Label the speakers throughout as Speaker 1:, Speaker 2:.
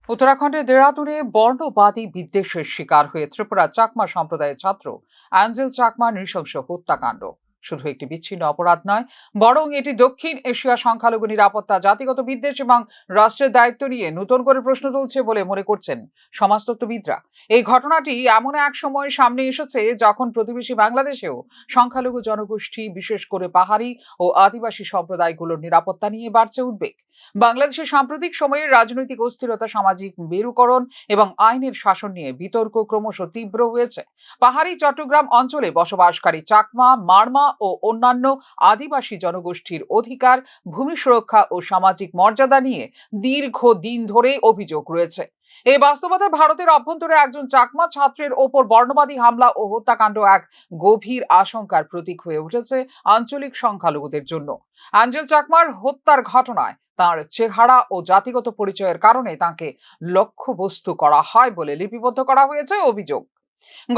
Speaker 1: উত্তরাখণ্ডের দেরাদুনে বর্ণবাদী বিদ্বেষের শিকার হয়ে ত্রিপুরা চাকমা সম্প্রদায়ের ছাত্র অ্যাঞ্জেল চাকমা নৃশংস হত্যাকাণ্ড শুধু একটি বিচ্ছিন্ন অপরাধ নয়, বরং এটি দক্ষিণ এশিয়া সংখ্যালঘু নিরাপত্তা, জাতিগত বিদ্বেষ এবং রাষ্ট্রের দায়িত্ব নিয়ে নতুন করে প্রশ্ন তুলছে বলে মনে করছেন সমাজতত্ত্ববিদরা। এই ঘটনাটি এমন এক সময় সামনে এসেছে যখন প্রতিবেশী বাংলাদেশেও সংখ্যালঘু জনগোষ্ঠী, বিশেষ করে পাহাড়ি ও আদিবাসী সম্প্রদায়গুলোর নিরাপত্তা নিয়ে বাড়ছে উদ্বেগ। বাংলাদেশের সাম্প্রতিক সময়ে রাজনৈতিক অস্থিরতা, সামাজিক মেরুকরণ এবং আইনের শাসন নিয়ে বিতর্ক ক্রমশ তীব্র হয়েছে। পাহাড়ি চট্টগ্রাম অঞ্চলে বসবাসকারী চাকমা, মারমা ও অন্যান্য আদিবাসী জনগোষ্ঠীর অধিকার, ভূমি সুরক্ষা ও সামাজিক মর্যাদা নিয়ে দীর্ঘদিন ধরে অভিযোগ রয়েছে। এই বাস্তবতায় ভারতের অভ্যন্তরে একজন চাকমা ছাত্রের ওপর বর্ণবাদী হামলা ও হত্যাকাণ্ড এক গভীর আশঙ্কার প্রতীক হয়ে উঠেছে আঞ্চলিক সংখ্যালঘুদের জন্য। অ্যাঞ্জেল চাকমার হত্যার ঘটনায় তার চেহারা ও জাতিগত পরিচয়ের কারণে তাকে লক্ষ্যবস্তু করা হয় বলে লিপিবদ্ধ করা হয়েছে অভিযোগ।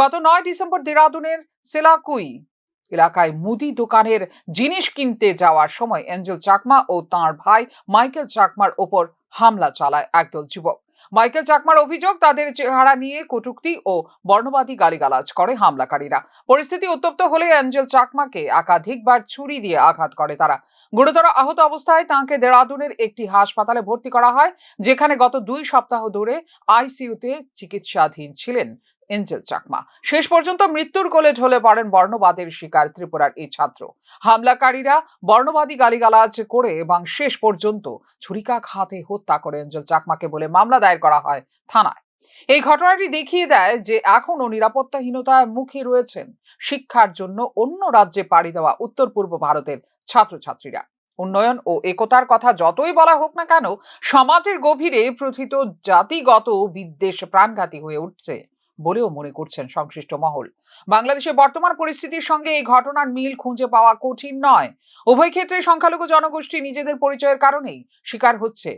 Speaker 1: গত 9 ডিসেম্বর দেরাদুনের সেলাকুই এলাকায় মুদি দোকানের জিনিস কিনতে যাওয়ার সময় অ্যাঞ্জেল চাকমা ও তাঁর ভাই মাইকেল চাকমার ওপর হামলা চালায় একদল যুবক। মাইকেল চাকমার অভিযোগ, তাদের চেহারা নিয়ে কটূক্তি ও বর্ণবাদী গালিগালাজ করে হামলাকারীরা। পরিস্থিতি উত্তপ্ত হলে অ্যাঞ্জেল চাকমাকে একাধিকবার ছুরি দিয়ে আঘাত করে তারা। গুরুতর আহত অবস্থায় তাঁকে দেরাদুনের একটি হাসপাতালে ভর্তি করা হয়, যেখানে গত 2 সপ্তাহ ধরে আইসিইউতে চিকিৎসাধীন ছিলেন এঞ্জেল চাকমা। শেষ পর্যন্ত মৃত্যুর কোলে ঢলে পড়েন বর্ণবাদের শিকার ত্রিপুরার এই ছাত্র। হামলাকারীরা বর্ণবাদী গালিগালাজ করে এবং শেষ পর্যন্ত ছুরিকাঘাতে হত্যা করে এঞ্জেল চাকমাকে বলে মামলা দায়ের করা হয় থানায়। এই ঘটনাটি দেখিয়ে দেয় যে এখনো নিরাপত্তাহীনতার মুখে রয়েছেন শিক্ষার জন্য অন্য রাজ্যে পাড়ি দেওয়া উত্তর পূর্ব ভারতের ছাত্রছাত্রীরা। উন্নয়ন ও একতার কথা যতই বলা হোক না কেন, সমাজের গভীরে প্রথিত জাতিগত বিদ্বেষ প্রাণঘাতী হয়ে উঠছে বলেও মনে করছেন সংশ্লিষ্ট মহল। বাংলাদেশের বর্তমান পরিস্থিতির সঙ্গে এই ঘটনার মিল খুঁজে পাওয়া কঠিন নয়। উভয় ক্ষেত্রে সংখ্যালঘু জনগোষ্ঠী নিজেদের পরিচয়ের কারণেই শিকার হচ্ছে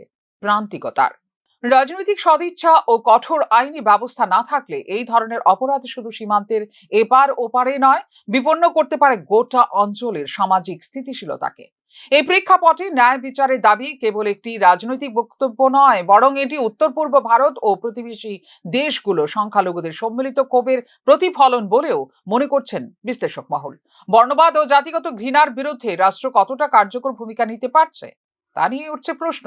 Speaker 1: প্রান্তিকতার। রাজনৈতিক সদিচ্ছা ও কঠোর আইনি ব্যবস্থা না থাকলে এই ধরনের অপরাধ শুধু সীমান্তের এপার ওপারে নয়, বিপন্ন করতে পারে গোটা অঞ্চলের সামাজিক স্থিতিশীলতাকে। এই প্রেক্ষাপটে ন্যায় বিচারের দাবি কেবল একটি রাজনৈতিক বক্তব্য নয়, বরং এটি উত্তর পূর্ব ভারত ও প্রতিবেশী দেশগুলো সংখ্যালঘুদের সম্মিলিত ক্ষোভের প্রতিফলন বলেও মনে করছেন বিশ্লেষক মহল। বর্ণবাদ ও জাতিগত ঘৃণার বিরুদ্ধে রাষ্ট্র কতটা কার্যকর ভূমিকা নিতে পারছে তা নিয়ে উঠছে প্রশ্ন।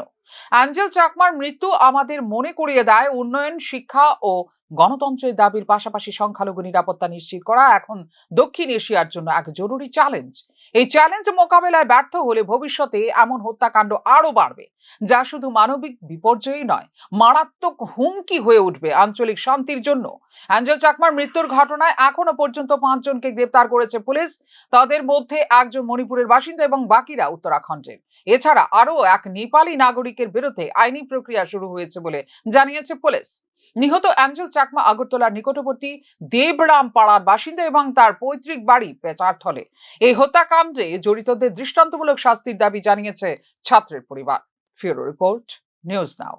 Speaker 1: অ্যাঞ্জেল চাকমার মৃত্যু আমাদের মনে করিয়ে দেয়, উন্নয়ন, শিক্ষা ও গণতন্ত্রের দাবির পাশাপাশি সংখ্যালঘু নিরাপত্তা নিশ্চিত করা এখন দক্ষিণ এশিয়ার জন্য এক জরুরি চ্যালেঞ্জ। এই চ্যালেঞ্জ মোকাবেলায় ব্যর্থ হলে ভবিষ্যতে এমন হত্যাকাণ্ড আরো বাড়বে, যা শুধু মানবিক বিপর্যয়ই নয়, মারাত্মক হুমকি হয়ে উঠবে আঞ্চলিক শান্তির জন্য। অ্যাঞ্জেল চাকমার মৃত্যুর ঘটনায় এখনো পর্যন্ত 5 জনকে গ্রেপ্তার করেছে পুলিশ। তাদের মধ্যে একজন মণিপুরের বাসিন্দা এবং বাকিরা উত্তরাখণ্ডের। এছাড়া আরো এক নেপালি নাগরিকের বিরুদ্ধে আইনি প্রক্রিয়া শুরু হয়েছে বলে জানিয়েছে পুলিশ। নিহত অ্যাঞ্জেল চাকমা আগরতলার নিকটবর্তী দেবরাম পাড়ার বাসিন্দা এবং তার পৈতৃক বাড়ি পেচারথলে। এই হত্যাকাণ্ডে জড়িতদের দৃষ্টান্তমূলক শাস্তির দাবি জানিয়েছে ছাত্রের পরিবার। ফিউরো রিপোর্ট, নিউজ নাও।